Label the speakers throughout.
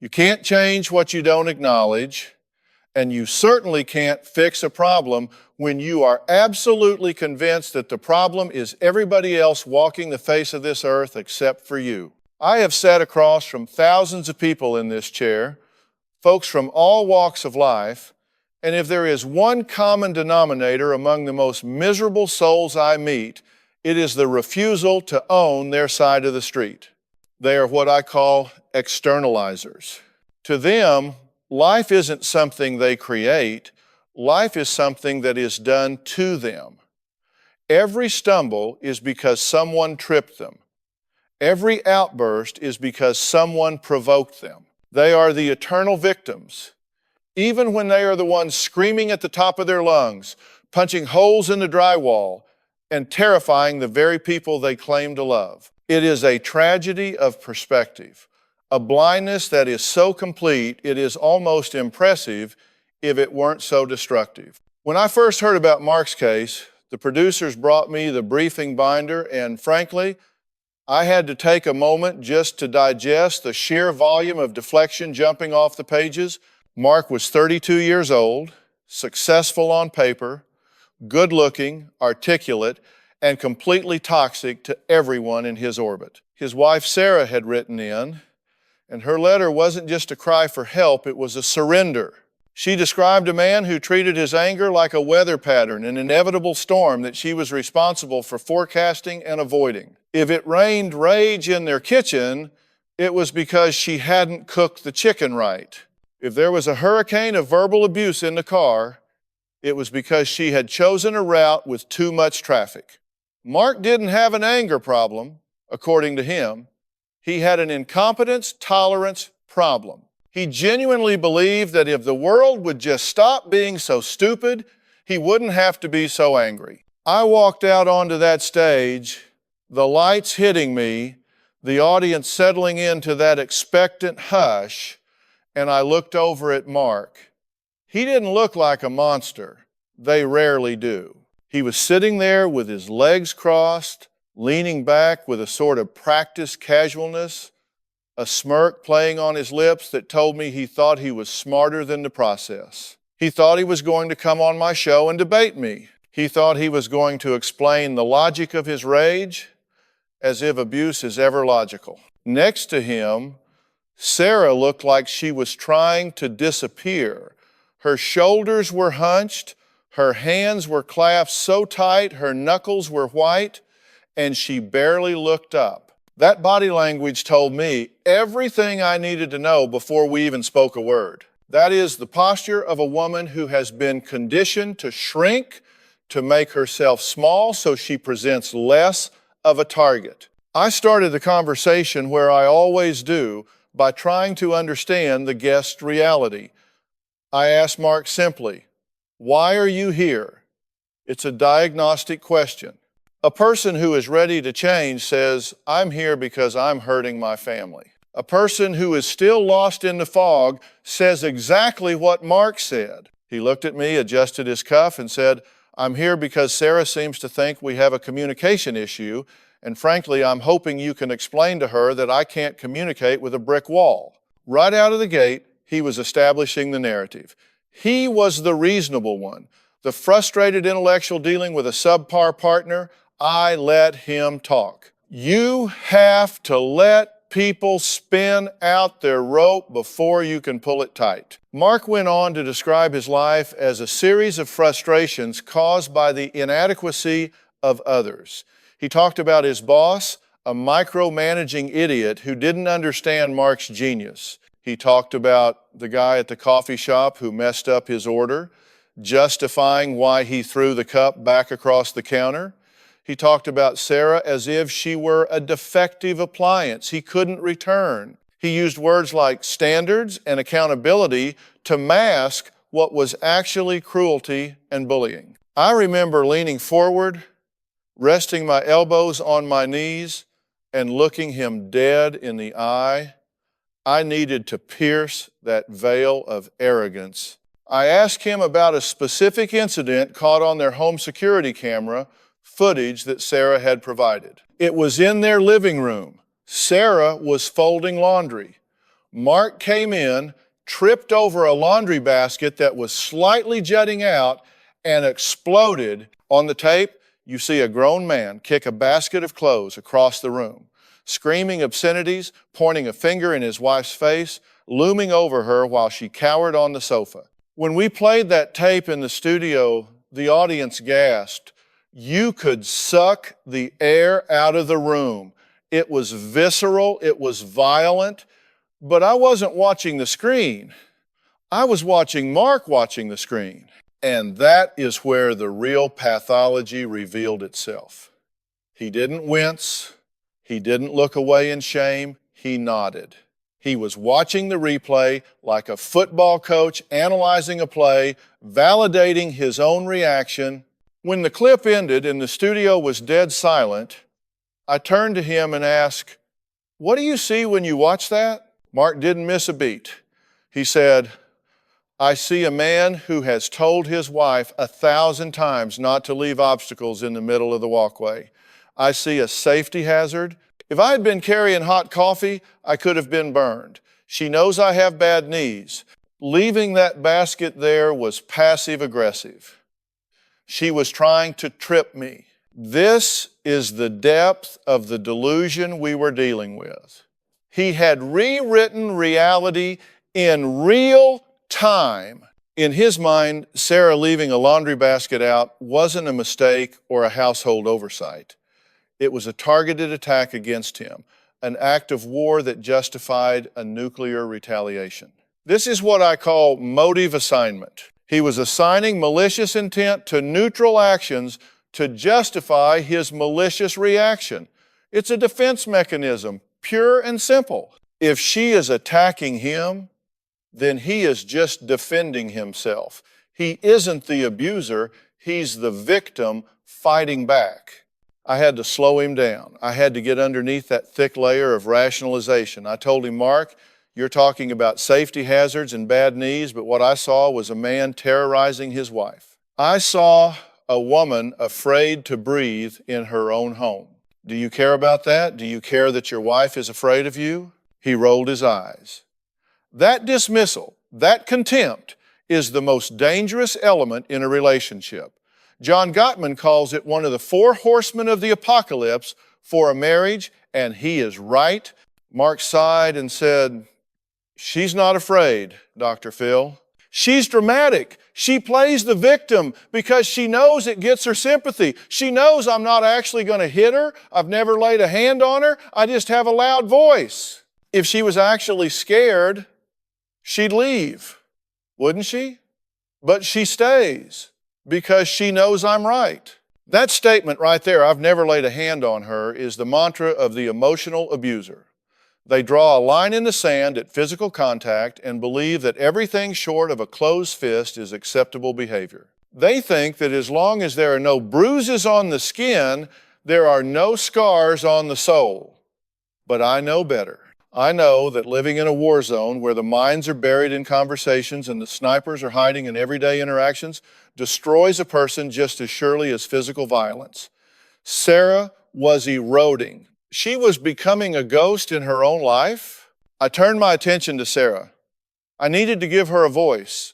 Speaker 1: You can't change what you don't acknowledge, and you certainly can't fix a problem when you are absolutely convinced that the problem is everybody else walking the face of this earth except for you. I have sat across from thousands of people in this chair, folks from all walks of life, and if there is one common denominator among the most miserable souls I meet, it is the refusal to own their side of the street. They are what I call externalizers. To them, life isn't something they create. Life is something that is done to them. Every stumble is because someone tripped them. Every outburst is because someone provoked them. They are the eternal victims, even when they are the ones screaming at the top of their lungs, punching holes in the drywall, and terrifying the very people they claim to love. It is a tragedy of perspective, a blindness that is so complete it is almost impressive if it weren't so destructive. When I first heard about Mark's case, the producers brought me the briefing binder, and frankly, I had to take a moment just to digest the sheer volume of deflection jumping off the pages. Mark was 32 years old, successful on paper, good-looking, articulate, and completely toxic to everyone in his orbit. His wife Sarah had written in, and her letter wasn't just a cry for help, it was a surrender. She described a man who treated his anger like a weather pattern, an inevitable storm that she was responsible for forecasting and avoiding. If it rained rage in their kitchen, it was because she hadn't cooked the chicken right. If there was a hurricane of verbal abuse in the car, it was because she had chosen a route with too much traffic. Mark didn't have an anger problem, according to him. He had an incompetence tolerance problem. He genuinely believed that if the world would just stop being so stupid, he wouldn't have to be so angry. I walked out onto that stage, the lights hitting me, the audience settling into that expectant hush, and I looked over at Mark. He didn't look like a monster. They rarely do. He was sitting there with his legs crossed, leaning back with a sort of practiced casualness, a smirk playing on his lips that told me he thought he was smarter than the process. He thought he was going to come on my show and debate me. He thought he was going to explain the logic of his rage, as if abuse is ever logical. Next to him, Sarah looked like she was trying to disappear. Her shoulders were hunched, her hands were clasped so tight, her knuckles were white, and she barely looked up. That body language told me everything I needed to know before we even spoke a word. That is the posture of a woman who has been conditioned to shrink, to make herself small so she presents less of a target. I started the conversation where I always do, by trying to understand the guest's reality. I asked Mark simply, "Why are you here?" It's a diagnostic question. A person who is ready to change says, "I'm here because I'm hurting my family." A person who is still lost in the fog says exactly what Mark said. He looked at me, adjusted his cuff, and said, "I'm here because Sarah seems to think we have a communication issue, and frankly, I'm hoping you can explain to her that I can't communicate with a brick wall." Right out of the gate, he was establishing the narrative. He was the reasonable one, the frustrated intellectual dealing with a subpar partner. I let him talk. You have to let people spin out their rope before you can pull it tight. Mark went on to describe his life as a series of frustrations caused by the inadequacy of others. He talked about his boss, a micromanaging idiot who didn't understand Mark's genius. He talked about the guy at the coffee shop who messed up his order, justifying why he threw the cup back across the counter. He talked about Sarah as if she were a defective appliance he couldn't return. He used words like standards and accountability to mask what was actually cruelty and bullying. I remember leaning forward, resting my elbows on my knees, and looking him dead in the eye. I needed to pierce that veil of arrogance. I asked him about a specific incident caught on their home security camera footage that Sarah had provided. It was in their living room. Sarah was folding laundry. Mark came in, tripped over a laundry basket that was slightly jutting out, and exploded. On the tape, you see a grown man kick a basket of clothes across the room, screaming obscenities, pointing a finger in his wife's face, looming over her while she cowered on the sofa. When we played that tape in the studio, the audience gasped. You could suck the air out of the room. It was visceral, it was violent, but I wasn't watching the screen. I was watching Mark watching the screen. And that is where the real pathology revealed itself. He didn't wince. He didn't look away in shame. He nodded. He was watching the replay like a football coach analyzing a play, validating his own reaction. When the clip ended and the studio was dead silent, I turned to him and asked, "What do you see when you watch that?" Mark didn't miss a beat. He said, "I see a man who has told his wife 1,000 times not to leave obstacles in the middle of the walkway. I see a safety hazard. If I had been carrying hot coffee, I could have been burned. She knows I have bad knees. Leaving that basket there was passive-aggressive. She was trying to trip me." This is the depth of the delusion we were dealing with. He had rewritten reality in real time. In his mind, Sarah leaving a laundry basket out wasn't a mistake or a household oversight. It was a targeted attack against him, an act of war that justified a nuclear retaliation. This is what I call motive assignment. He was assigning malicious intent to neutral actions to justify his malicious reaction. It's a defense mechanism, pure and simple. If she is attacking him, then he is just defending himself. He isn't the abuser, he's the victim fighting back. I had to slow him down. I had to get underneath that thick layer of rationalization. I told him, "Mark, you're talking about safety hazards and bad knees, but what I saw was a man terrorizing his wife. I saw a woman afraid to breathe in her own home. Do you care about that? Do you care that your wife is afraid of you?" He rolled his eyes. That dismissal, that contempt, is the most dangerous element in a relationship. John Gottman calls it one of the 4 horsemen of the apocalypse for a marriage, and he is right. Mark sighed and said, "She's not afraid, Dr. Phil. She's dramatic. She plays the victim because she knows it gets her sympathy. She knows I'm not actually going to hit her. I've never laid a hand on her. I just have a loud voice. If she was actually scared, she'd leave, wouldn't she? But she stays because she knows I'm right." That statement right there, "I've never laid a hand on her," is the mantra of the emotional abuser. They draw a line in the sand at physical contact and believe that everything short of a closed fist is acceptable behavior. They think that as long as there are no bruises on the skin, there are no scars on the soul. But I know better. I know that living in a war zone where the minds are buried in conversations and the snipers are hiding in everyday interactions destroys a person just as surely as physical violence. Sarah was eroding. She was becoming a ghost in her own life. I turned my attention to Sarah. I needed to give her a voice,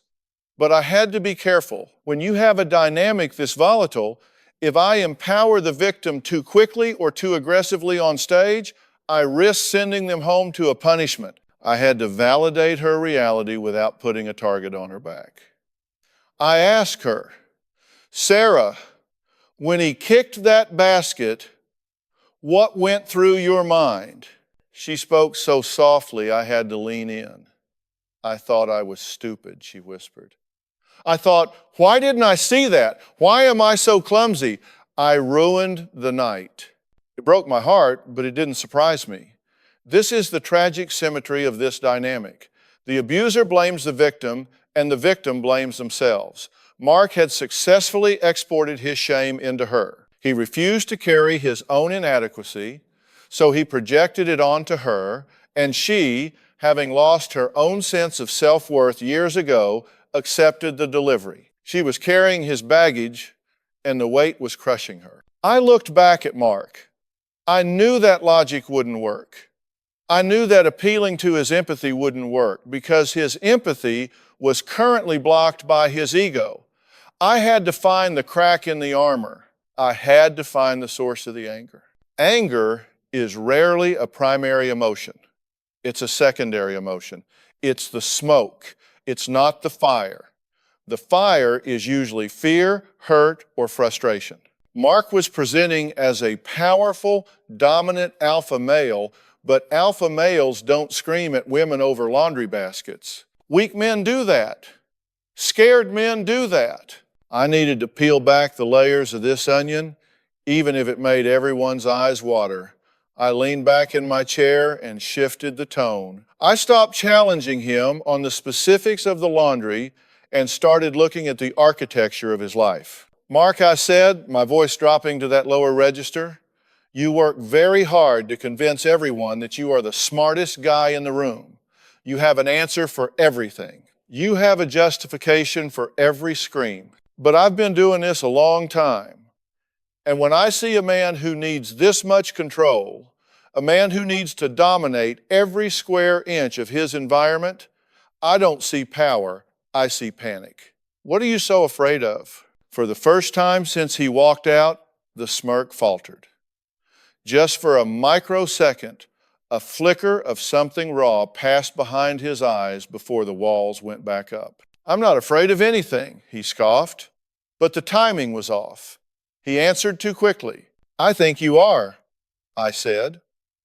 Speaker 1: but I had to be careful. When you have a dynamic this volatile, if I empower the victim too quickly or too aggressively on stage, I risk sending them home to a punishment. I had to validate her reality without putting a target on her back. I asked her, "Sarah, when he kicked that basket, what went through your mind?" She spoke so softly I had to lean in. "I thought I was stupid," she whispered. I thought, "Why didn't I see that? Why am I so clumsy?" I ruined the night. It broke my heart, but it didn't surprise me. This is the tragic symmetry of this dynamic. The abuser blames the victim, and the victim blames themselves. Mark had successfully exported his shame into her. He refused to carry his own inadequacy, so he projected it onto her, and she, having lost her own sense of self-worth years ago, accepted the delivery. She was carrying his baggage, and the weight was crushing her. I looked back at Mark. I knew that logic wouldn't work. I knew that appealing to his empathy wouldn't work because his empathy was currently blocked by his ego. I had to find the crack in the armor. I had to find the source of the anger. Anger is rarely a primary emotion. It's a secondary emotion. It's the smoke. It's not the fire. The fire is usually fear, hurt, or frustration. Mark was presenting as a powerful, dominant alpha male, but alpha males don't scream at women over laundry baskets. Weak men do that. Scared men do that. I needed to peel back the layers of this onion, even if it made everyone's eyes water. I leaned back in my chair and shifted the tone. I stopped challenging him on the specifics of the laundry and started looking at the architecture of his life. Mark, I said, my voice dropping to that lower register, you work very hard to convince everyone that you are the smartest guy in the room. You have an answer for everything. You have a justification for every scream. But I've been doing this a long time. And when I see a man who needs this much control, a man who needs to dominate every square inch of his environment, I don't see power, I see panic. What are you so afraid of? For the first time since he walked out, the smirk faltered. Just for a microsecond, a flicker of something raw passed behind his eyes before the walls went back up. I'm not afraid of anything, he scoffed, but the timing was off. He answered too quickly. I think you are, I said.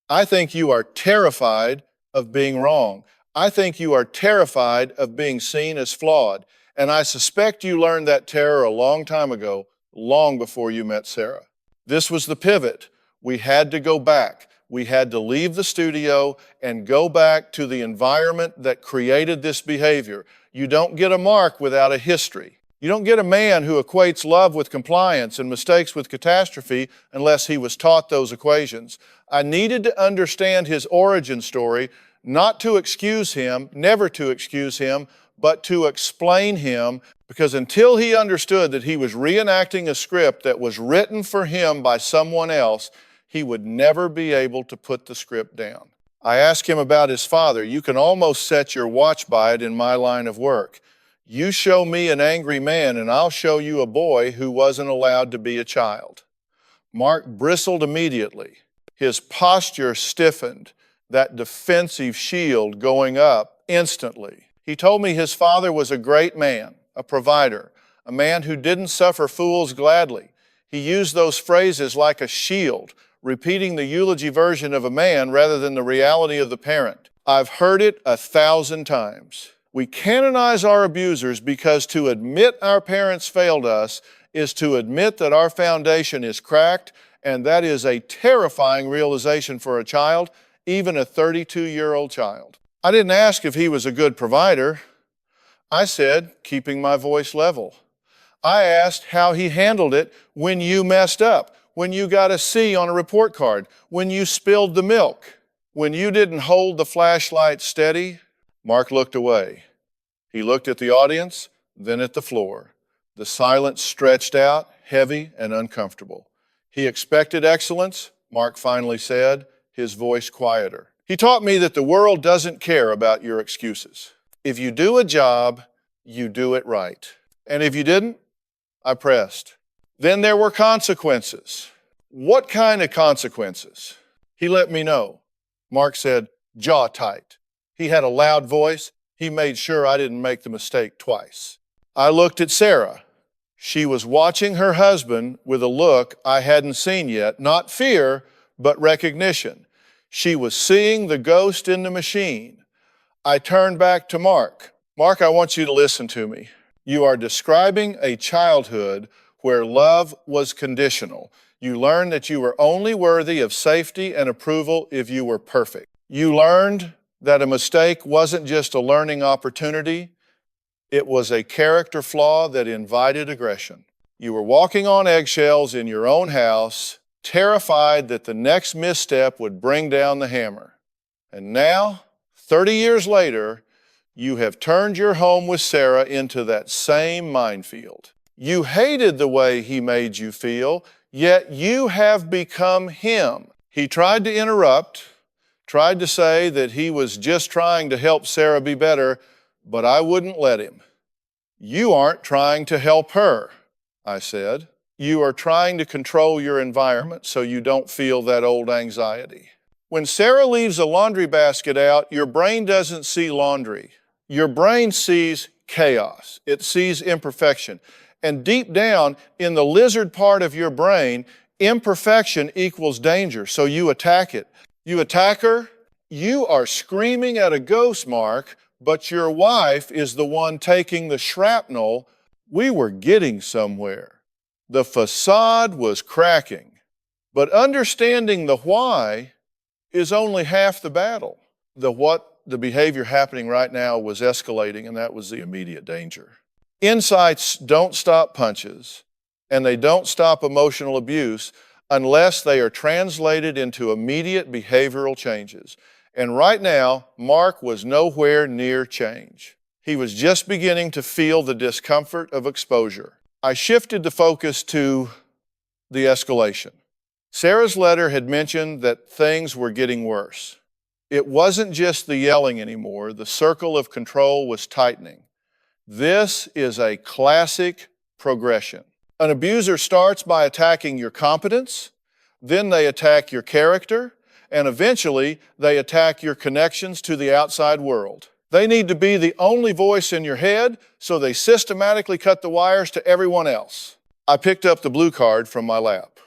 Speaker 1: I think you are terrified of being wrong. I think you are terrified of being seen as flawed. And I suspect you learned that terror a long time ago, long before you met Sarah. This was the pivot. We had to go back. We had to leave the studio and go back to the environment that created this behavior. You don't get a Mark without a history. You don't get a man who equates love with compliance and mistakes with catastrophe unless he was taught those equations. I needed to understand his origin story, not to excuse him, never to excuse him, but to explain him, because until he understood that he was reenacting a script that was written for him by someone else, he would never be able to put the script down. I asked him about his father. You can almost set your watch by it in my line of work. You show me an angry man and I'll show you a boy who wasn't allowed to be a child. Mark bristled immediately. His posture stiffened, that defensive shield going up instantly. He told me his father was a great man, a provider, a man who didn't suffer fools gladly. He used those phrases like a shield, repeating the eulogy version of a man rather than the reality of the parent. I've heard it 1,000 times. We canonize our abusers because to admit our parents failed us is to admit that our foundation is cracked, and that is a terrifying realization for a child, even a 32-year-old child. I didn't ask if he was a good provider. I said, keeping my voice level. I asked how he handled it when you messed up, when you got a C on a report card, when you spilled the milk, when you didn't hold the flashlight steady. Mark looked away. He looked at the audience, then at the floor. The silence stretched out, heavy and uncomfortable. He expected excellence, Mark finally said, his voice quieter. He taught me that the world doesn't care about your excuses. If you do a job, you do it right. And if you didn't, I pressed. Then there were consequences. What kind of consequences? He let me know. Mark said, jaw tight. He had a loud voice. He made sure I didn't make the mistake twice. I looked at Sarah. She was watching her husband with a look I hadn't seen yet, not fear, but recognition. She was seeing the ghost in the machine. I turned back to Mark. Mark, I want you to listen to me. You are describing a childhood where love was conditional. You learned that you were only worthy of safety and approval if you were perfect. You learned that a mistake wasn't just a learning opportunity, it was a character flaw that invited aggression. You were walking on eggshells in your own house, terrified that the next misstep would bring down the hammer. And now, 30 years later, you have turned your home with Sarah into that same minefield. You hated the way he made you feel, yet you have become him. He tried to interrupt, tried to say that he was just trying to help Sarah be better, but I wouldn't let him. You aren't trying to help her, I said. You are trying to control your environment so you don't feel that old anxiety. When Sarah leaves a laundry basket out, your brain doesn't see laundry. Your brain sees chaos. It sees imperfection. And deep down in the lizard part of your brain, imperfection equals danger, so you attack it. You attack her, you are screaming at a ghost, Mark, but your wife is the one taking the shrapnel. We were getting somewhere. The facade was cracking. But understanding the why is only half the battle. The behavior happening right now was escalating, and that was the immediate danger. Insights don't stop punches, and they don't stop emotional abuse unless they are translated into immediate behavioral changes. And right now, Mark was nowhere near change. He was just beginning to feel the discomfort of exposure. I shifted the focus to the escalation. Sarah's letter had mentioned that things were getting worse. It wasn't just the yelling anymore. The circle of control was tightening. This is a classic progression. An abuser starts by attacking your competence, then they attack your character, and eventually they attack your connections to the outside world. They need to be the only voice in your head, so they systematically cut the wires to everyone else. I picked up the blue card from my lap.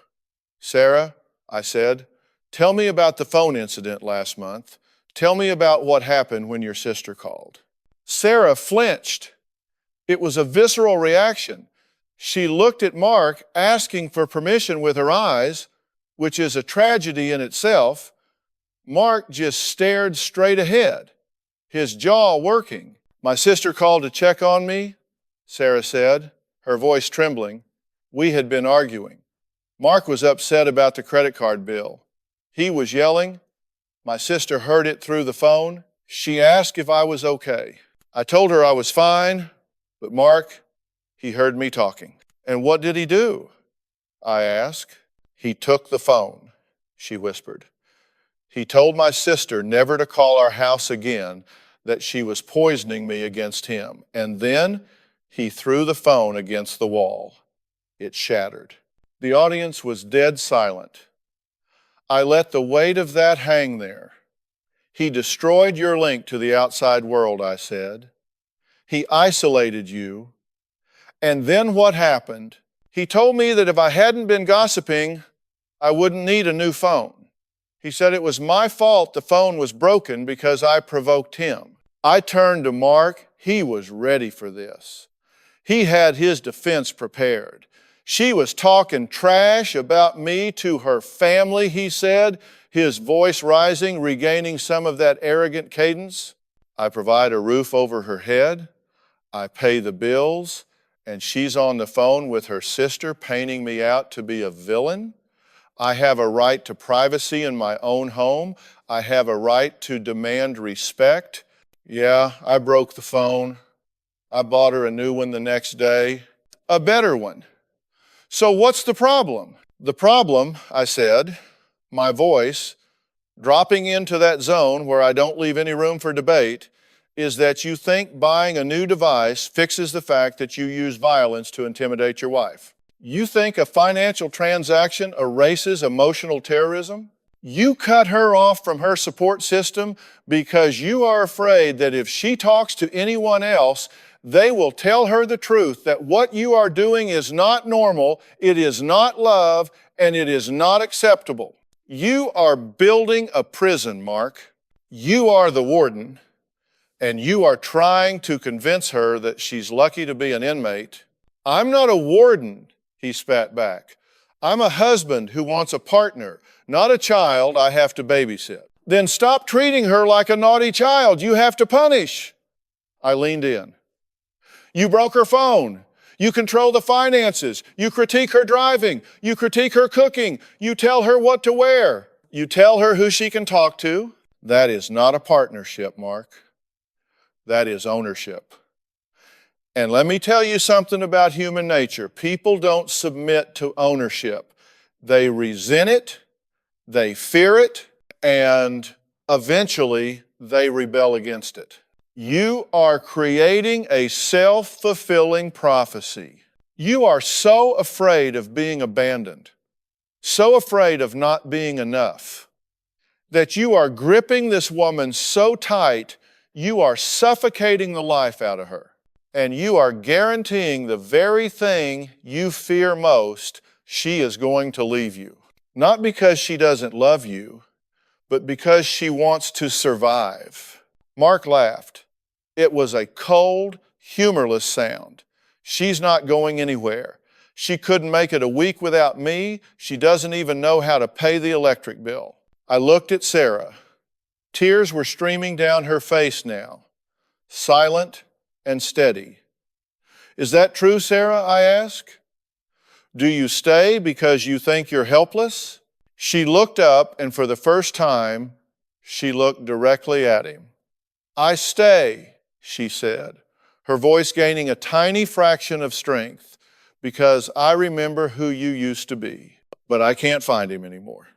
Speaker 1: Sarah, I said, tell me about the phone incident last month. Tell me about what happened when your sister called. Sarah flinched. It was a visceral reaction. She looked at Mark, asking for permission with her eyes, which is a tragedy in itself. Mark just stared straight ahead, his jaw working. My sister called to check on me, Sarah said, her voice trembling. We had been arguing. Mark was upset about the credit card bill. He was yelling. My sister heard it through the phone. She asked if I was okay. I told her I was fine, but Mark, he heard me talking. And what did he do? I asked. He took the phone, she whispered. He told my sister never to call our house again, that she was poisoning me against him. And then he threw the phone against the wall. It shattered. The audience was dead silent. I let the weight of that hang there. He destroyed your link to the outside world, I said. He isolated you. And then what happened? He told me that if I hadn't been gossiping, I wouldn't need a new phone. He said it was my fault the phone was broken because I provoked him. I turned to Mark. He was ready for this. He had his defense prepared. She was talking trash about me to her family, he said, his voice rising, regaining some of that arrogant cadence. I provide a roof over her head. I pay the bills. And she's on the phone with her sister painting me out to be a villain. I have a right to privacy in my own home. I have a right to demand respect. Yeah, I broke the phone. I bought her a new one the next day, a better one. So what's the problem? The problem, I said, my voice, dropping into that zone where I don't leave any room for debate, is that you think buying a new device fixes the fact that you use violence to intimidate your wife. You think a financial transaction erases emotional terrorism? You cut her off from her support system because you are afraid that if she talks to anyone else, they will tell her the truth that what you are doing is not normal, it is not love, and it is not acceptable. You are building a prison, Mark. You are the warden, and you are trying to convince her that she's lucky to be an inmate. I'm not a warden, he spat back. I'm a husband who wants a partner, not a child I have to babysit. Then stop treating her like a naughty child you have to punish. I leaned in. You broke her phone. You control the finances. You critique her driving. You critique her cooking. You tell her what to wear. You tell her who she can talk to. That is not a partnership, Mark. That is ownership. And let me tell you something about human nature. People don't submit to ownership. They resent it, they fear it, and eventually they rebel against it. You are creating a self-fulfilling prophecy. You are so afraid of being abandoned, so afraid of not being enough, that you are gripping this woman so tight, you are suffocating the life out of her. And you are guaranteeing the very thing you fear most, she is going to leave you. Not because she doesn't love you, but because she wants to survive. Mark laughed. It was a cold, humorless sound. She's not going anywhere. She couldn't make it a week without me. She doesn't even know how to pay the electric bill. I looked at Sarah. Tears were streaming down her face now, silent and steady. Is that true, Sarah? I asked. Do you stay because you think you're helpless? She looked up, and for the first time, she looked directly at him. I stay, she said, her voice gaining a tiny fraction of strength, because I remember who you used to be, but I can't find him anymore.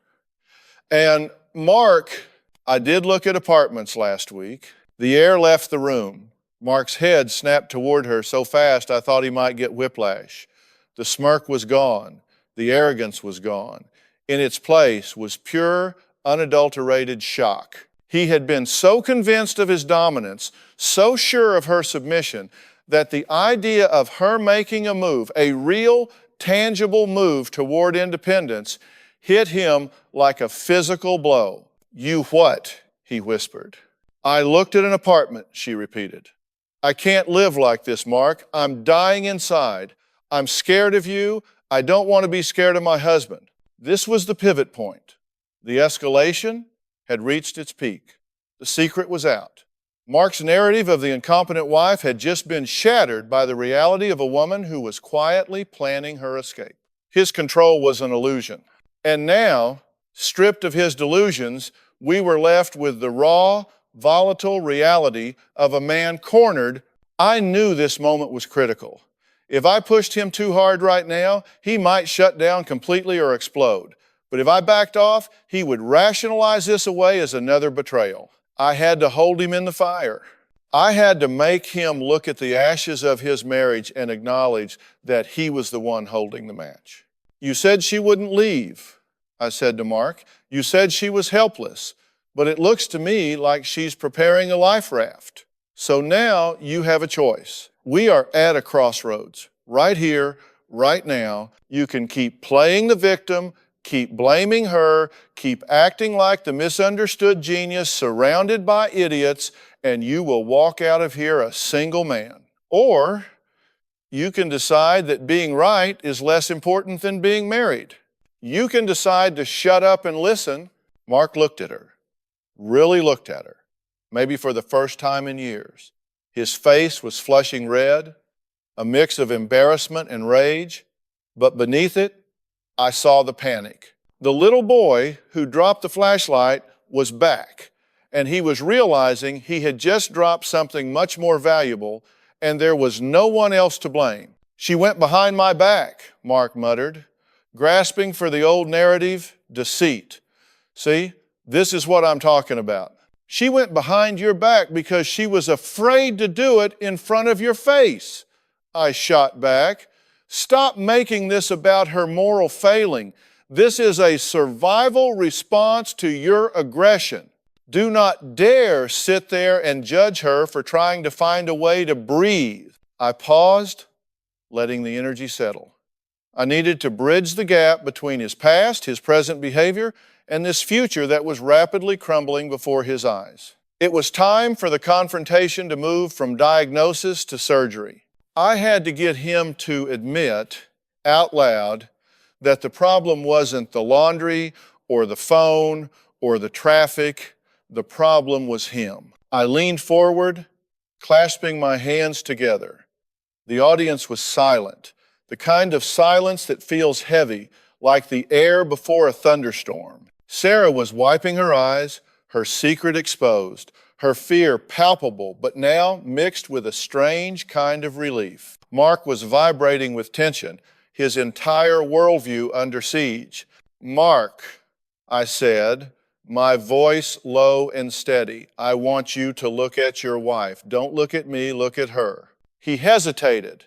Speaker 1: And Mark, I did look at apartments last week. The air left the room. Mark's head snapped toward her so fast I thought he might get whiplash. The smirk was gone. The arrogance was gone. In its place was pure, unadulterated shock. He had been so convinced of his dominance, so sure of her submission, that the idea of her making a move, a real, tangible move toward independence, hit him like a physical blow. You what? He whispered. I looked at an apartment, she repeated. I can't live like this, Mark. I'm dying inside. I'm scared of you. I don't want to be scared of my husband. This was the pivot point. The escalation had reached its peak. The secret was out. Mark's narrative of the incompetent wife had just been shattered by the reality of a woman who was quietly planning her escape. His control was an illusion. And now, stripped of his delusions, we were left with the raw, volatile reality of a man cornered. I knew this moment was critical. If I pushed him too hard right now, he might shut down completely or explode. But if I backed off, he would rationalize this away as another betrayal. I had to hold him in the fire. I had to make him look at the ashes of his marriage and acknowledge that he was the one holding the match. You said she wouldn't leave, I said to Mark. You said she was helpless, but it looks to me like she's preparing a life raft. So now you have a choice. We are at a crossroads, right here, right now. You can keep playing the victim, keep blaming her, keep acting like the misunderstood genius surrounded by idiots, and you will walk out of here a single man. Or you can decide that being right is less important than being married. You can decide to shut up and listen. Mark looked at her, really looked at her, maybe for the first time in years. His face was flushing red, a mix of embarrassment and rage, but beneath it, I saw the panic. The little boy who dropped the flashlight was back, and he was realizing he had just dropped something much more valuable, and there was no one else to blame. She went behind my back, Mark muttered, grasping for the old narrative, deceit. See, this is what I'm talking about. She went behind your back because she was afraid to do it in front of your face. I shot back. Stop making this about her moral failing. This is a survival response to your aggression. Do not dare sit there and judge her for trying to find a way to breathe. I paused, letting the energy settle. I needed to bridge the gap between his past, his present behavior, and this future that was rapidly crumbling before his eyes. It was time for the confrontation to move from diagnosis to surgery. I had to get him to admit out loud that the problem wasn't the laundry or the phone or the traffic. The problem was him. I leaned forward, clasping my hands together. The audience was silent, the kind of silence that feels heavy, like the air before a thunderstorm. Sarah was wiping her eyes, her secret exposed, her fear palpable, but now mixed with a strange kind of relief. Mark was vibrating with tension, his entire worldview under siege. Mark, I said, my voice low and steady. I want you to look at your wife. Don't look at me, look at her. He hesitated.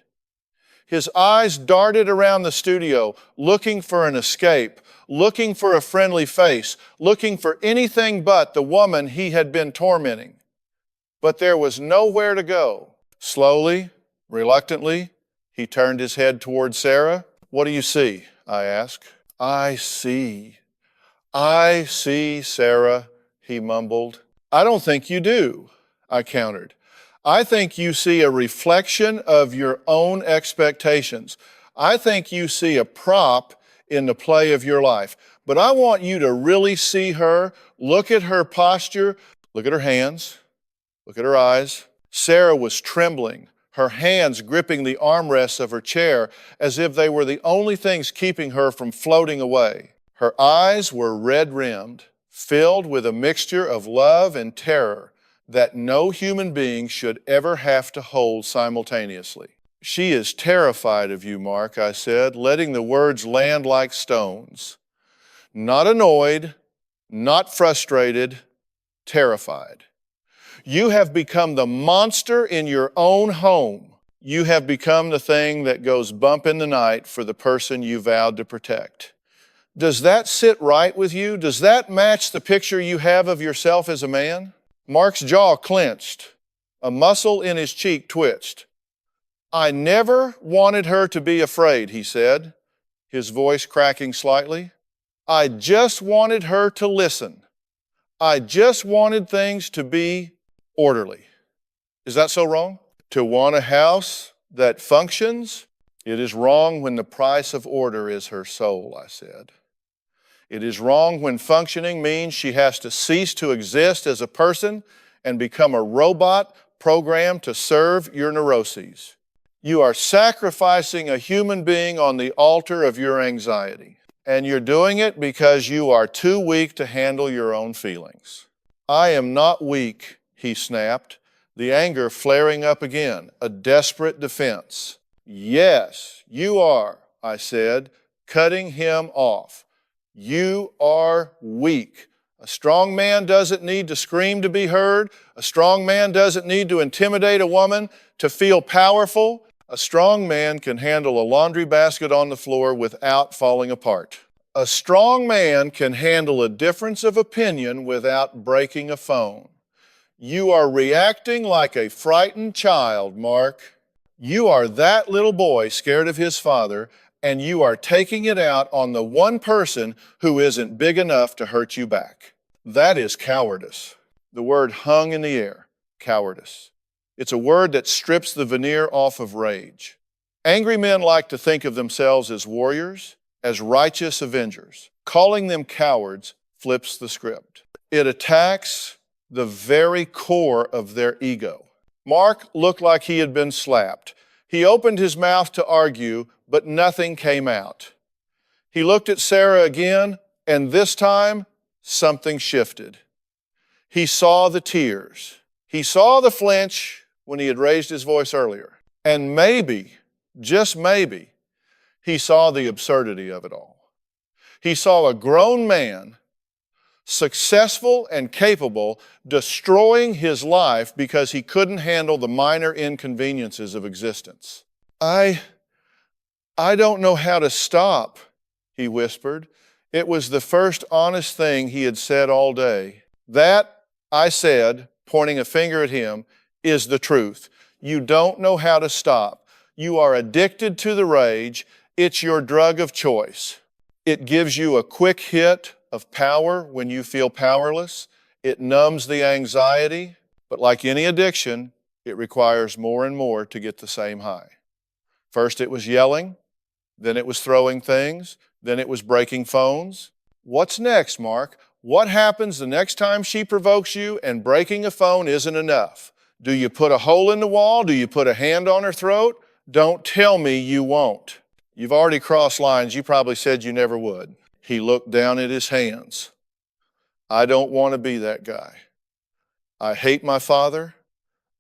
Speaker 1: His eyes darted around the studio, looking for an escape, looking for a friendly face, looking for anything but the woman he had been tormenting. But there was nowhere to go. Slowly, reluctantly, he turned his head toward Sarah. "What do you see?" I asked. I see, Sarah," he mumbled. "I don't think you do," I countered. "I think you see a reflection of your own expectations. I think you see a prop in the play of your life. But I want you to really see her, look at her posture, look at her hands, look at her eyes." Sarah was trembling, her hands gripping the armrests of her chair as if they were the only things keeping her from floating away. Her eyes were red-rimmed, filled with a mixture of love and terror that no human being should ever have to hold simultaneously. "She is terrified of you, Mark," I said, letting the words land like stones. Not annoyed, not frustrated, terrified. You have become the monster in your own home. You have become the thing that goes bump in the night for the person you vowed to protect. Does that sit right with you? Does that match the picture you have of yourself as a man? Mark's jaw clenched. A muscle in his cheek twitched. "I never wanted her to be afraid," he said, his voice cracking slightly. "I just wanted her to listen. I just wanted things to be orderly." Is that so wrong? To want a house that functions? It is wrong when the price of order is her soul, I said. It is wrong when functioning means she has to cease to exist as a person and become a robot programmed to serve your neuroses. You are sacrificing a human being on the altar of your anxiety, and you're doing it because you are too weak to handle your own feelings. "I am not weak," he snapped, the anger flaring up again, a desperate defense. "Yes, you are," I said, cutting him off. "You are weak. A strong man doesn't need to scream to be heard. A strong man doesn't need to intimidate a woman to feel powerful. A strong man can handle a laundry basket on the floor without falling apart. A strong man can handle a difference of opinion without breaking a phone. You are reacting like a frightened child, Mark. You are that little boy scared of his father, and you are taking it out on the one person who isn't big enough to hurt you back. That is cowardice." The word hung in the air, cowardice. It's a word that strips the veneer off of rage. Angry men like to think of themselves as warriors, as righteous avengers. Calling them cowards flips the script. It attacks the very core of their ego. Mark looked like he had been slapped. He opened his mouth to argue, but nothing came out. He looked at Sarah again, and this time, something shifted. He saw the tears. He saw the flinch when he had raised his voice earlier. And maybe, just maybe, he saw the absurdity of it all. He saw a grown man, successful and capable, destroying his life because he couldn't handle the minor inconveniences of existence. I don't know how to stop," he whispered. It was the first honest thing he had said all day. "That," I said, pointing a finger at him, "is the truth. You don't know how to stop. You are addicted to the rage. It's your drug of choice. It gives you a quick hit of power when you feel powerless. It numbs the anxiety, but like any addiction, it requires more and more to get the same high." First it was yelling, then it was throwing things, then it was breaking phones. What's next, Mark? What happens the next time she provokes you and breaking a phone isn't enough? Do you put a hole in the wall? Do you put a hand on her throat? Don't tell me you won't. You've already crossed lines you probably said you never would. He looked down at his hands. I don't want to be that guy. I hate my father.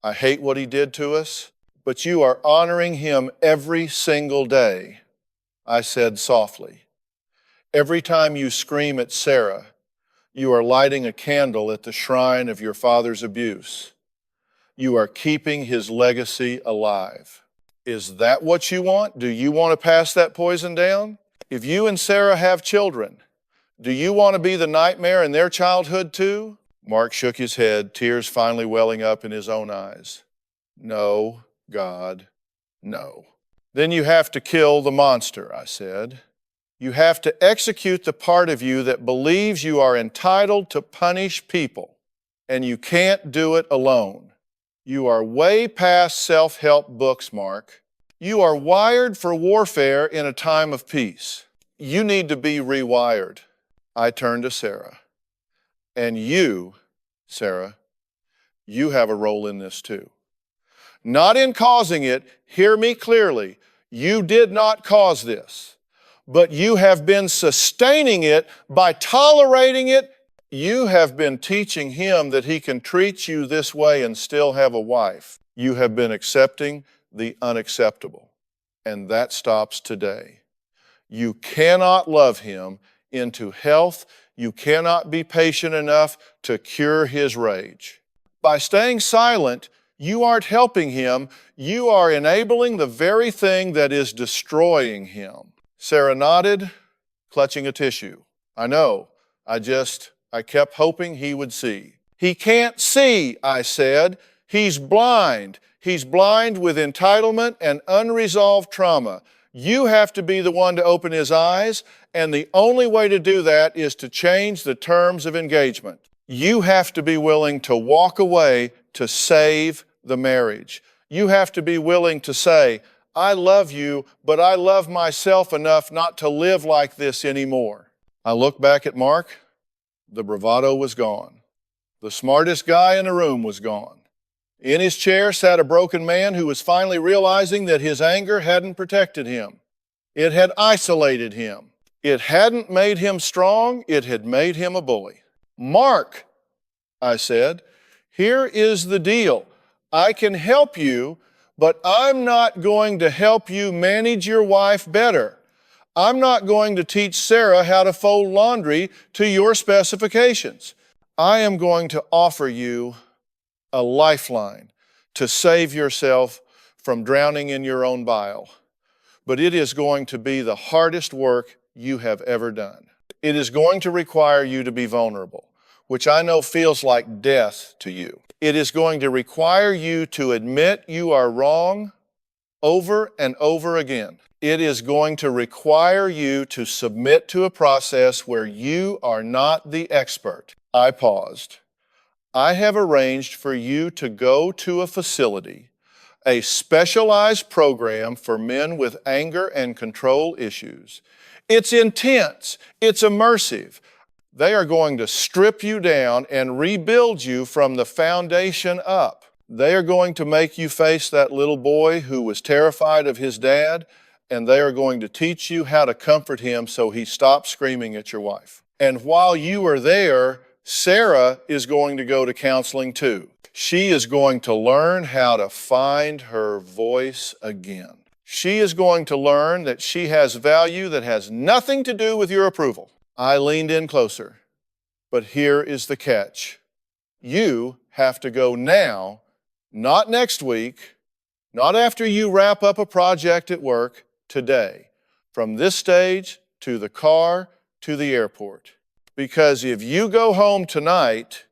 Speaker 1: I hate what he did to us. But you are honoring him every single day, I said softly. Every time you scream at Sarah, You are lighting a candle at the shrine of your father's abuse. You are keeping his legacy alive. Is that what you want? Do you want to pass that poison down? If you and Sarah have children, do you want to be the nightmare in their childhood too? Mark shook his head, tears finally welling up in his own eyes. No, God, no. Then you have to kill the monster, I said. You have to execute the part of you that believes you are entitled to punish people, and you can't do it alone. You are way past self-help books, Mark. You are wired for warfare in a time of peace. You need to be rewired. I turned to Sarah. And you, Sarah, you have a role in this too. Not in causing it, hear me clearly. You did not cause this, but you have been sustaining it by tolerating it. You have been teaching him that he can treat you this way and still have a wife. You have been accepting the unacceptable, and that stops today. You cannot love him into health. You cannot be patient enough to cure his rage. By staying silent, you aren't helping him. You are enabling the very thing that is destroying him. Sarah nodded, clutching a tissue. I know. I kept hoping he would see. He can't see, I said. He's blind. He's blind with entitlement and unresolved trauma. You have to be the one to open his eyes, and the only way to do that is to change the terms of engagement. You have to be willing to walk away to save the marriage. You have to be willing to say, I love you, but I love myself enough not to live like this anymore. I looked back at Mark. The bravado was gone. The smartest guy in the room was gone. In his chair sat a broken man who was finally realizing that his anger hadn't protected him. It had isolated him. It hadn't made him strong. It had made him a bully. Mark, I said, here is the deal. I can help you, but I'm not going to help you manage your wife better. I'm not going to teach Sarah how to fold laundry to your specifications. I am going to offer you a lifeline to save yourself from drowning in your own bile. But it is going to be the hardest work you have ever done. It is going to require you to be vulnerable, which I know feels like death to you. It is going to require you to admit you are wrong over and over again. It is going to require you to submit to a process where you are not the expert. I paused. I have arranged for you to go to a facility, a specialized program for men with anger and control issues. It's intense. It's immersive. They are going to strip you down and rebuild you from the foundation up. They are going to make you face that little boy who was terrified of his dad, and they are going to teach you how to comfort him so he stops screaming at your wife. And while you are there, Sarah is going to go to counseling too. She is going to learn how to find her voice again. She is going to learn that she has value that has nothing to do with your approval. I leaned in closer, but here is the catch. You have to go now, not next week, not after you wrap up a project at work, today, from this stage to the car to the airport. Because if you go home tonight,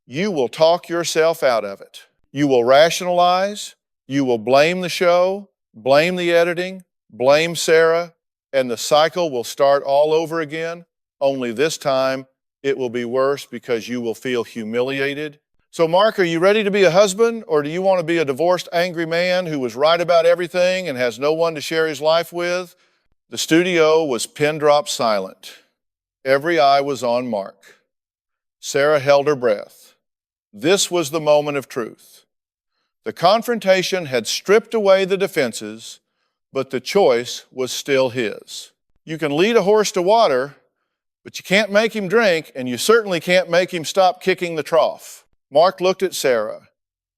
Speaker 1: you will talk yourself out of it. You will rationalize, you will blame the show, blame the editing, blame Sarah, and the cycle will start all over again, only this time it will be worse because you will feel humiliated. So Mark, are you ready to be a husband, or do you want to be a divorced, angry man who was right about everything and has no one to share his life with? The studio was pin drop silent. Every eye was on Mark. Sarah held her breath. This was the moment of truth. The confrontation had stripped away the defenses, but the choice was still his. You can lead a horse to water, but you can't make him drink, and you certainly can't make him stop kicking the trough. Mark looked at Sarah.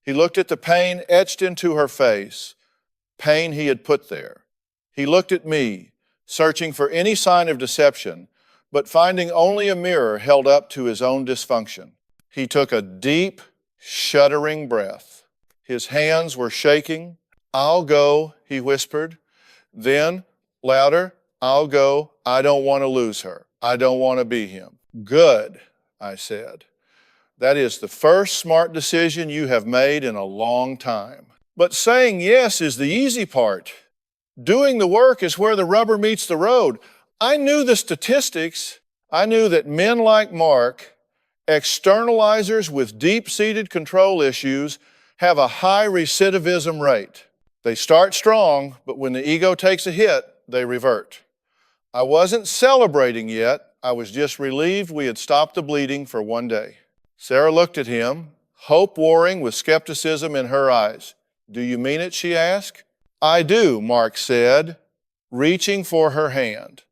Speaker 1: He looked at the pain etched into her face, pain he had put there. He looked at me, searching for any sign of deception, but finding only a mirror held up to his own dysfunction. He took a deep, shuddering breath. His hands were shaking. "I'll go," he whispered. Then, louder, "I'll go. I don't want to lose her. I don't want to be him." "Good," I said. "That is the first smart decision you have made in a long time." But saying yes is the easy part. Doing the work is where the rubber meets the road. I knew the statistics. I knew that men like Mark, externalizers with deep-seated control issues, have a high recidivism rate. They start strong, but when the ego takes a hit, they revert. I wasn't celebrating yet. I was just relieved we had stopped the bleeding for one day. Sarah looked at him, hope warring with skepticism in her eyes. "Do you mean it?" she asked. "I do," Mark said, reaching for her hand.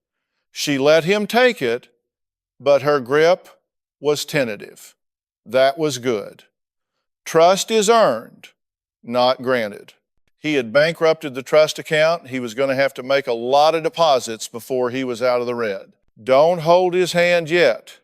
Speaker 1: She let him take it, but her grip was tentative. That was good. Trust is earned, not granted. He had bankrupted the trust account. He was going to have to make a lot of deposits before he was out of the red. "Don't hold his hand yet,"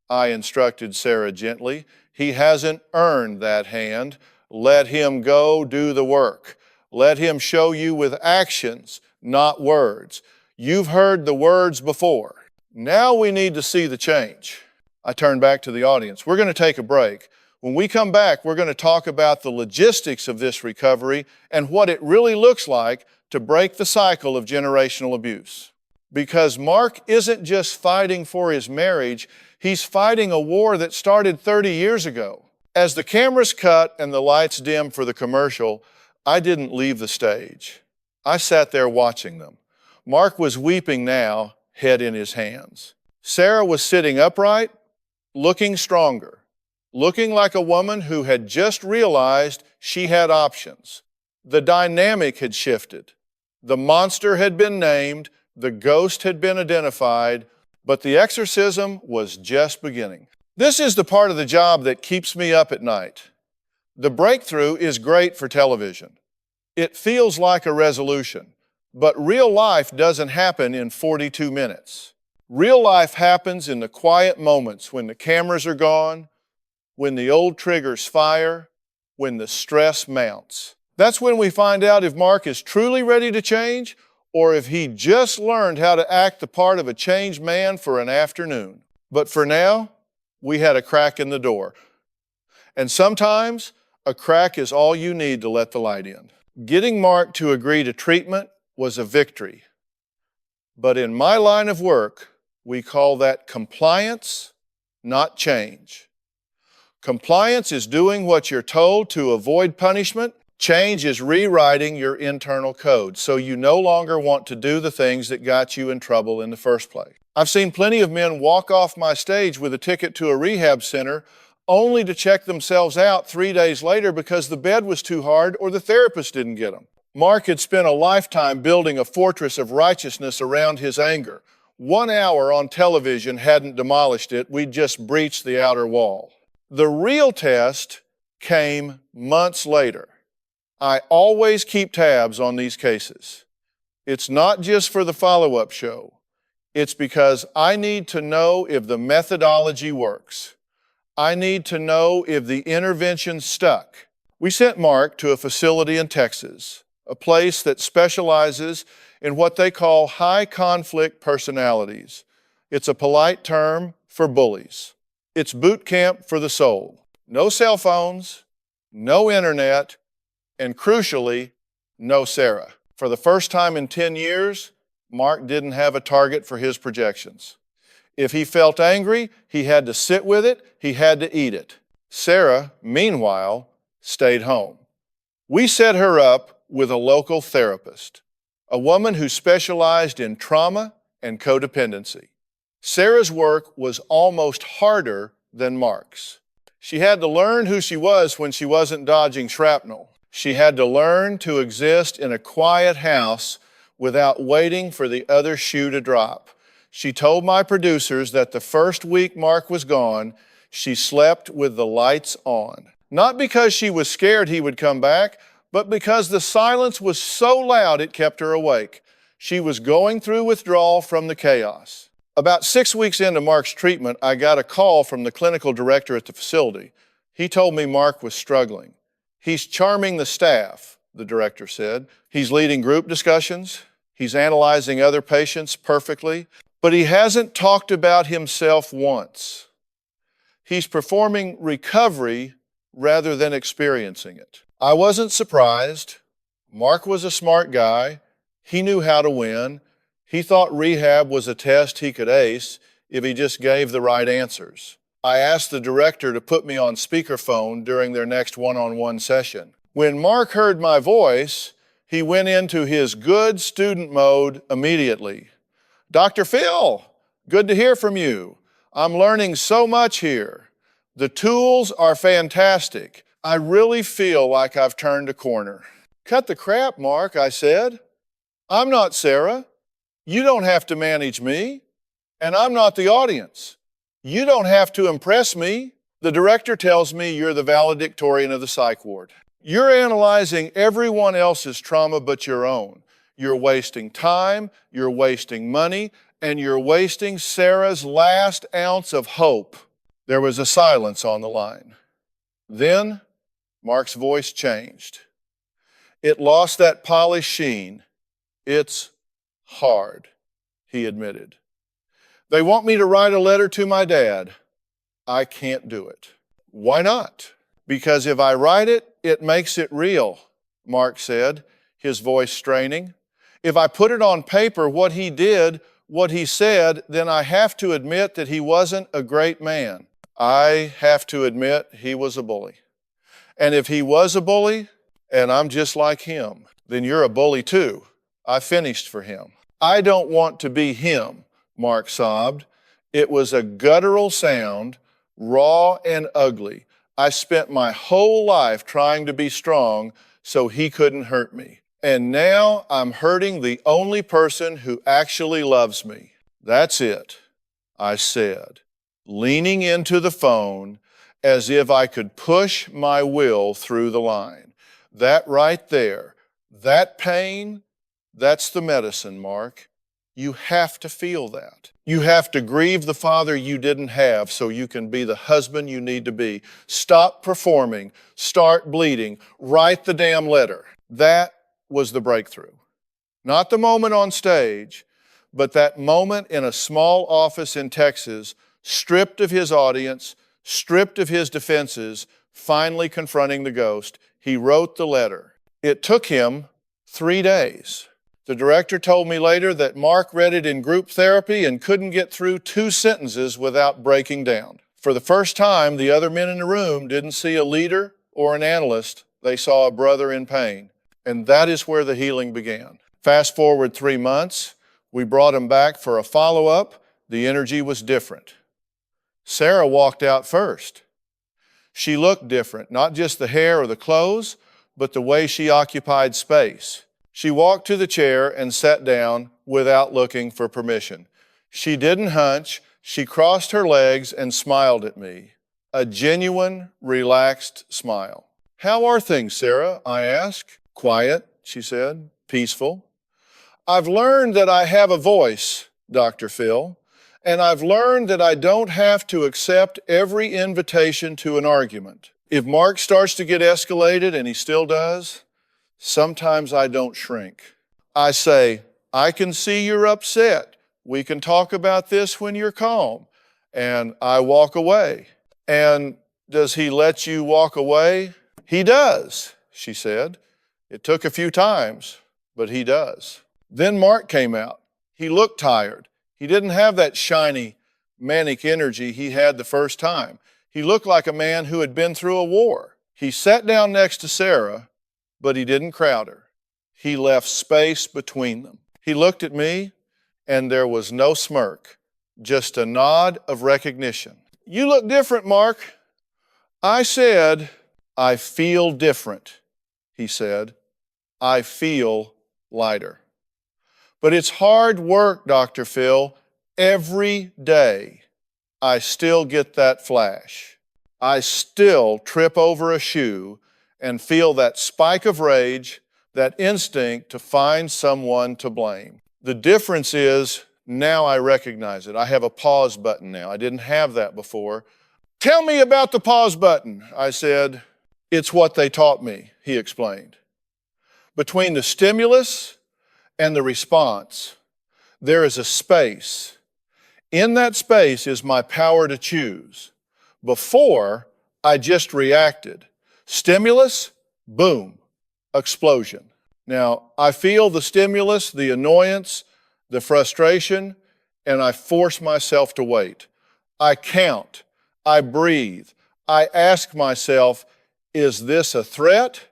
Speaker 1: I instructed Sarah gently. "He hasn't earned that hand. Let him go do the work. Let him show you with actions, not words. You've heard the words before. Now we need to see the change." I turned back to the audience. We're going to take a break. When we come back, we're going to talk about the logistics of this recovery and what it really looks like to break the cycle of generational abuse. Because Mark isn't just fighting for his marriage, he's fighting a war that started 30 years ago. As the cameras cut and the lights dim for the commercial, I didn't leave the stage. I sat there watching them. Mark was weeping now, head in his hands. Sarah was sitting upright, looking stronger, looking like a woman who had just realized she had options. The dynamic had shifted. The monster had been named, the ghost had been identified, but the exorcism was just beginning. This is the part of the job that keeps me up at night. The breakthrough is great for television. It feels like a resolution, but real life doesn't happen in 42 minutes. Real life happens in the quiet moments when the cameras are gone, when the old triggers fire, when the stress mounts. That's when we find out if Mark is truly ready to change or if he just learned how to act the part of a changed man for an afternoon. But for now, we had a crack in the door. And sometimes a crack is all you need to let the light in. Getting Mark to agree to treatment was a victory. But in my line of work, we call that compliance, not change. Compliance is doing what you're told to avoid punishment. Change is rewriting your internal code so you no longer want to do the things that got you in trouble in the first place. I've seen plenty of men walk off my stage with a ticket to a rehab center only to check themselves out 3 days later because the bed was too hard or the therapist didn't get them. Mark had spent a lifetime building a fortress of righteousness around his anger. 1 hour on television hadn't demolished it. We'd just breached the outer wall. The real test came months later. I always keep tabs on these cases. It's not just for the follow-up show. It's because I need to know if the methodology works. I need to know if the intervention stuck. We sent Mark to a facility in Texas, a place that specializes in what they call high-conflict personalities. It's a polite term for bullies. It's boot camp for the soul. No cell phones, no internet, and crucially, no Sarah. For the first time in 10 years, Mark didn't have a target for his projections. If he felt angry, he had to sit with it, he had to eat it. Sarah, meanwhile, stayed home. We set her up with a local therapist, a woman who specialized in trauma and codependency. Sarah's work was almost harder than Mark's. She had to learn who she was when she wasn't dodging shrapnel. She had to learn to exist in a quiet house without waiting for the other shoe to drop. She told my producers that the first week Mark was gone, she slept with the lights on. Not because she was scared he would come back, but because the silence was so loud it kept her awake. She was going through withdrawal from the chaos. About 6 weeks into Mark's treatment, I got a call from the clinical director at the facility. He told me Mark was struggling. He's charming the staff, the director said. He's leading group discussions. He's analyzing other patients perfectly, but he hasn't talked about himself once. He's performing recovery rather than experiencing it. I wasn't surprised. Mark was a smart guy. He knew how to win. He thought rehab was a test he could ace if he just gave the right answers. I asked the director to put me on speakerphone during their next one-on-one session. When Mark heard my voice, he went into his good student mode immediately. Dr. Phil, good to hear from you. I'm learning so much here. The tools are fantastic. I really feel like I've turned a corner. Cut the crap, Mark, I said. I'm not Sarah. You don't have to manage me, and I'm not the audience. You don't have to impress me. The director tells me you're the valedictorian of the psych ward. You're analyzing everyone else's trauma but your own. You're wasting time, you're wasting money, and you're wasting Sarah's last ounce of hope. There was a silence on the line. Then Mark's voice changed. It lost that polished sheen. It's hard, he admitted. They want me to write a letter to my dad. I can't do it. Why not? Because if I write it, it makes it real, Mark said, his voice straining. If I put it on paper, what he did, what he said, then I have to admit that he wasn't a great man. I have to admit he was a bully. And if he was a bully, and I'm just like him, then you're a bully too. I finished for him. I don't want to be him, Mark sobbed. It was a guttural sound, raw and ugly. I spent my whole life trying to be strong so he couldn't hurt me. And now I'm hurting the only person who actually loves me. That's it, I said, leaning into the phone as if I could push my will through the line. That right there, that pain, that's the medicine, Mark. You have to feel that. You have to grieve the father you didn't have so you can be the husband you need to be. Stop performing. Start bleeding. Write the damn letter. That was the breakthrough. Not the moment on stage, but that moment in a small office in Texas, stripped of his audience, stripped of his defenses, finally confronting the ghost. He wrote the letter. It took him 3 days. The director told me later that Mark read it in group therapy and couldn't get through 2 sentences without breaking down. For the first time, the other men in the room didn't see a leader or an analyst. They saw a brother in pain. And that is where the healing began. Fast forward 3 months, we brought him back for a follow-up. The energy was different. Sarah walked out first. She looked different, not just the hair or the clothes, but the way she occupied space. She walked to the chair and sat down without looking for permission. She didn't hunch. She crossed her legs and smiled at me. A genuine, relaxed smile. How are things, Sarah? I asked. Quiet, she said. Peaceful. I've learned that I have a voice, Dr. Phil, and I've learned that I don't have to accept every invitation to an argument. If Mark starts to get escalated, and he still does, sometimes I don't shrink. I say, I can see you're upset. We can talk about this when you're calm. And I walk away. And does he let you walk away? He does, she said. It took a few times, but he does. Then Mark came out. He looked tired. He didn't have that shiny, manic energy he had the first time. He looked like a man who had been through a war. He sat down next to Sarah, but he didn't crowd her. He left space between them. He looked at me, and there was no smirk, just a nod of recognition. You look different, Mark. I said, I feel different, he said. I feel lighter. But it's hard work, Dr. Phil. Every day, I still get that flash. I still trip over a shoe and feel that spike of rage, that instinct to find someone to blame. The difference is Now I recognize it. I have a pause button now. I didn't have that before. Tell me about the pause button, I said. It's what they taught me, he explained. Between the stimulus and the response, there is a space. In that space is my power to choose. Before, I just reacted. Stimulus, boom, explosion. Now, I feel the stimulus, the annoyance, the frustration, and I force myself to wait. I count, I breathe, I ask myself, is this a threat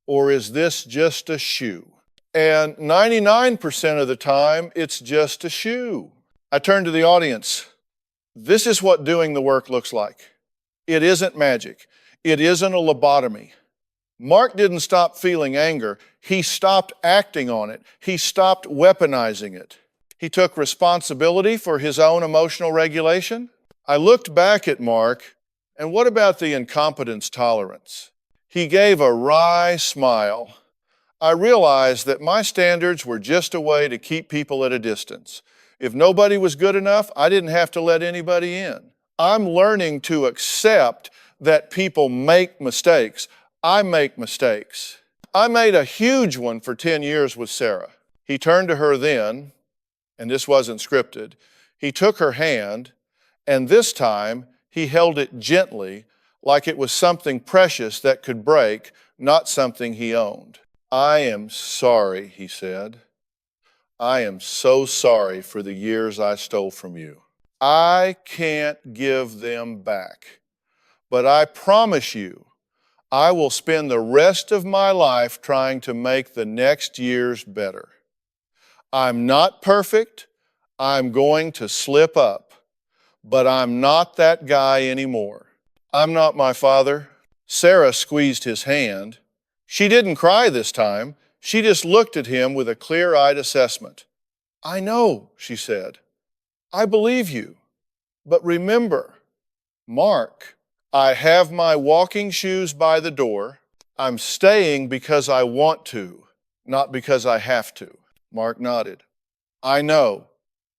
Speaker 1: or is this just a shoe? And 99% of the time, it's just a shoe. I turn to the audience. This is what doing the work looks like. It isn't magic. It isn't a lobotomy. Mark didn't stop feeling anger. He stopped acting on it. He stopped weaponizing it. He took responsibility for his own emotional regulation. I looked back at Mark, and what about the incompetence tolerance? He gave a wry smile. I realized that my standards were just a way to keep people at a distance. If nobody was good enough, I didn't have to let anybody in. I'm learning to accept that people make mistakes. I make mistakes. I made a huge one for 10 years with Sarah. He turned to her then, and this wasn't scripted. He took her hand, and this time he held it gently, like it was something precious that could break, not something he owned. I am sorry, he said. I am so sorry for the years I stole from you. I can't give them back, but I promise you, I will spend the rest of my life trying to make the next years better. I'm not perfect. I'm going to slip up, but I'm not that guy anymore. I'm not my father. Sarah squeezed his hand. She didn't cry this time. She just looked at him with a clear-eyed assessment. I know, she said. I believe you. But remember, Mark, I have my walking shoes by the door. I'm staying because I want to, not because I have to. Mark nodded. I know.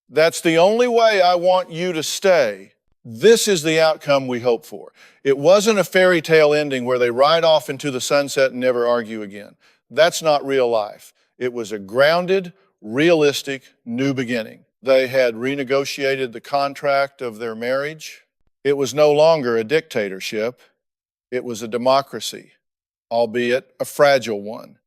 Speaker 1: That's the only way I want you to stay. This is the outcome we hope for. It wasn't a fairy tale ending where they ride off into the sunset and never argue again. That's not real life. It was a grounded, realistic new beginning. They had renegotiated the contract of their marriage. It was no longer a dictatorship. It was a democracy, albeit a fragile one.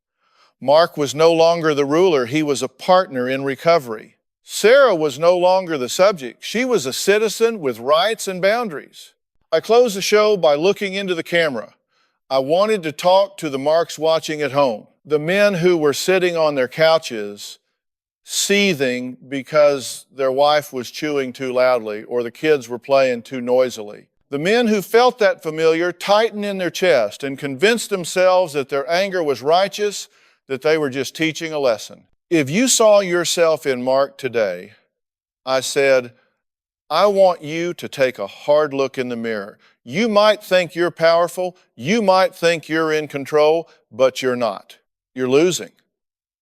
Speaker 1: Mark was no longer the ruler. He was a partner in recovery. Sarah was no longer the subject. She was a citizen with rights and boundaries. I closed the show by looking into the camera. I wanted to talk to the Marks watching at home, the men who were sitting on their couches seething because their wife was chewing too loudly or the kids were playing too noisily. The men who felt that familiar tightened in their chest and convinced themselves that their anger was righteous, that they were just teaching a lesson. If you saw yourself in Mark today, I said, I want you to take a hard look in the mirror. You might think you're powerful, you might think you're in control, but you're not. You're losing.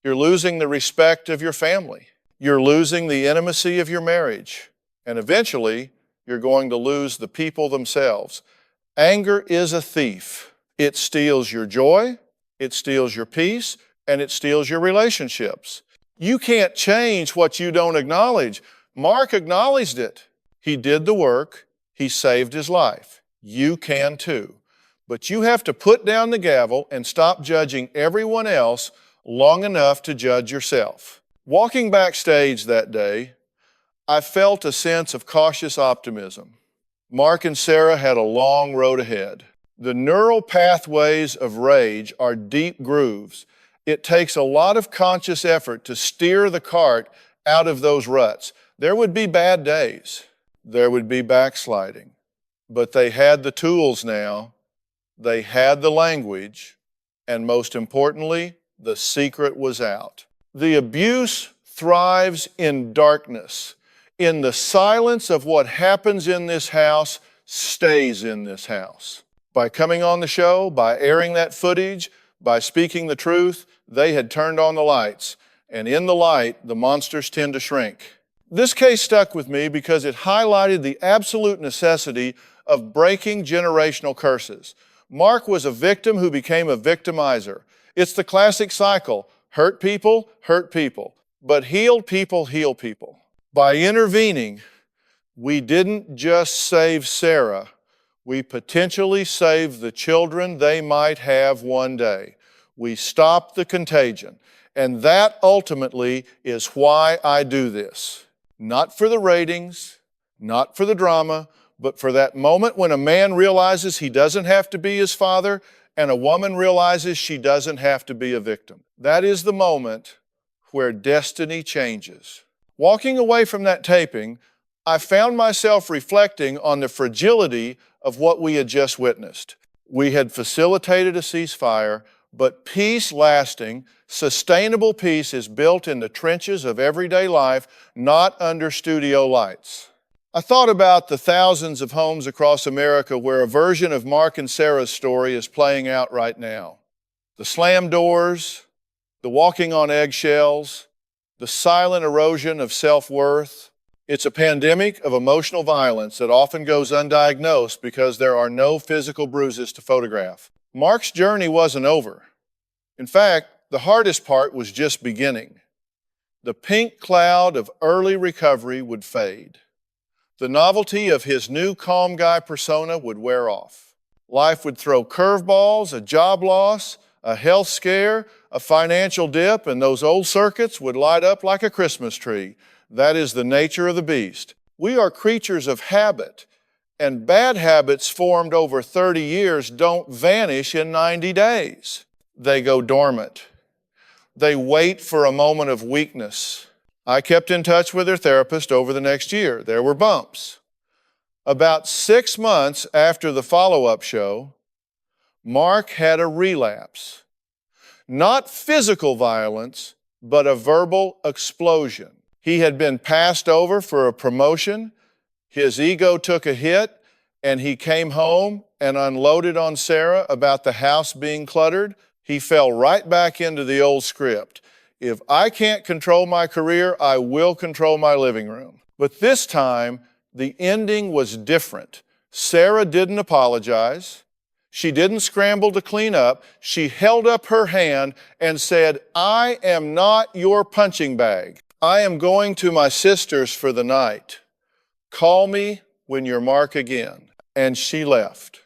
Speaker 1: You're losing the respect of your family. You're losing the intimacy of your marriage. And eventually, you're going to lose the people themselves. Anger is a thief. It steals your joy, it steals your peace, and it steals your relationships. You can't change what you don't acknowledge. Mark acknowledged it. He did the work. He saved his life. You can too. But you have to put down the gavel and stop judging everyone else long enough to judge yourself. Walking backstage that day, I felt a sense of cautious optimism. Mark and Sarah had a long road ahead. The neural pathways of rage are deep grooves. It takes a lot of conscious effort to steer the cart out of those ruts. There would be bad days. There would be backsliding. But they had the tools now. They had the language. And most importantly, the secret was out. The abuse thrives in darkness. In the silence of what happens in this house stays in this house. By coming on the show, by airing that footage, by speaking the truth, they had turned on the lights. And in the light, the monsters tend to shrink. This case stuck with me because it highlighted the absolute necessity of breaking generational curses. Mark was a victim who became a victimizer. It's the classic cycle: hurt people, but heal people, heal people. By intervening, we didn't just save Sarah, we potentially saved the children they might have one day. We stopped the contagion. And that ultimately is why I do this. Not for the ratings, not for the drama, but for that moment when a man realizes he doesn't have to be his father and a woman realizes she doesn't have to be a victim. That is the moment where destiny changes. Walking away from that taping, I found myself reflecting on the fragility of what we had just witnessed. We had facilitated a ceasefire, but peace lasting, sustainable peace is built in the trenches of everyday life, not under studio lights. I thought about the thousands of homes across America where a version of Mark and Sarah's story is playing out right now. The slammed doors, the walking on eggshells, the silent erosion of self-worth. It's a pandemic of emotional violence that often goes undiagnosed because there are no physical bruises to photograph. Mark's journey wasn't over. In fact, the hardest part was just beginning. The pink cloud of early recovery would fade. The novelty of his new calm guy persona would wear off. Life would throw curveballs, a job loss, a health scare, a financial dip, and those old circuits would light up like a Christmas tree. That is the nature of the beast. We are creatures of habit, and bad habits formed over 30 years don't vanish in 90 days. They go dormant. They wait for a moment of weakness. I kept in touch with her therapist over the next year. There were bumps. About 6 months after the follow-up show, Mark had a relapse. Not physical violence, but a verbal explosion. He had been passed over for a promotion. His ego took a hit, and he came home and unloaded on Sarah about the house being cluttered. He fell right back into the old script. If I can't control my career, I will control my living room. But this time, the ending was different. Sarah didn't apologize. She didn't scramble to clean up. She held up her hand and said, "I am not your punching bag. I am going to my sister's for the night. Call me when you're Mark again." And she left.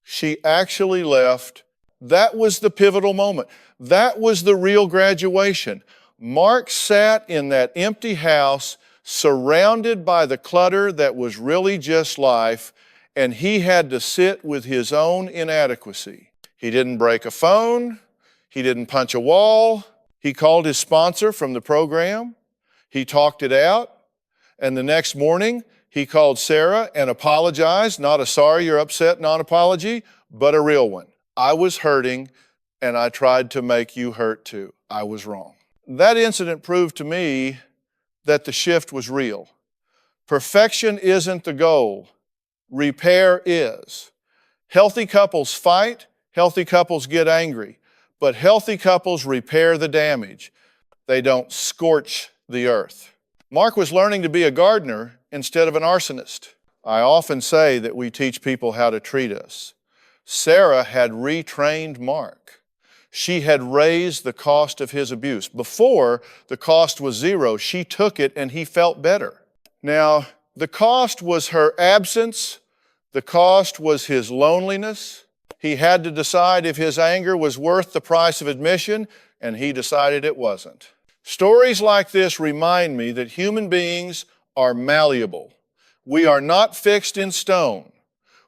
Speaker 1: She actually left. That was the pivotal moment. That was the real graduation. Mark sat in that empty house, surrounded by the clutter that was really just life, and he had to sit with his own inadequacy. He didn't break a phone. He didn't punch a wall. He called his sponsor from the program. He talked it out. And the next morning, he called Sarah and apologized. Not a sorry, you're upset non-apology, but a real one. I was hurting, and I tried to make you hurt too. I was wrong. That incident proved to me that the shift was real. Perfection isn't the goal. Repair is. Healthy couples fight. Healthy couples get angry. But healthy couples repair the damage. They don't scorch the earth. Mark was learning to be a gardener instead of an arsonist. I often say that we teach people how to treat us. Sarah had retrained Mark. She had raised the cost of his abuse. Before, the cost was zero. She took it and he felt better. Now, the cost was her absence. The cost was his loneliness. He had to decide if his anger was worth the price of admission, and he decided it wasn't. Stories like this remind me that human beings are malleable. We are not fixed in stone.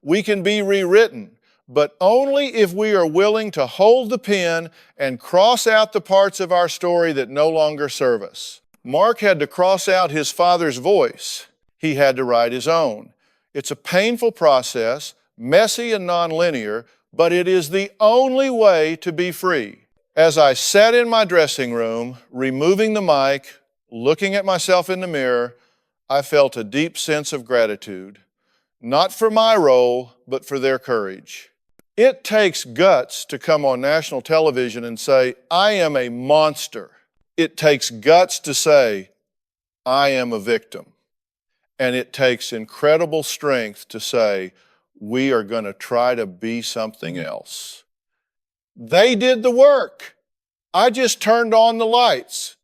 Speaker 1: We can be rewritten, but only if we are willing to hold the pen and cross out the parts of our story that no longer serve us. Mark had to cross out his father's voice. He had to write his own. It's a painful process, messy and nonlinear, but it is the only way to be free. As I sat in my dressing room, removing the mic, looking at myself in the mirror, I felt a deep sense of gratitude, not for my role, but for their courage. It takes guts to come on national television and say, "I am a monster." It takes guts to say, I am a victim. And it takes incredible strength to say, we are going to try to be something else. They did the work. I just turned on the lights.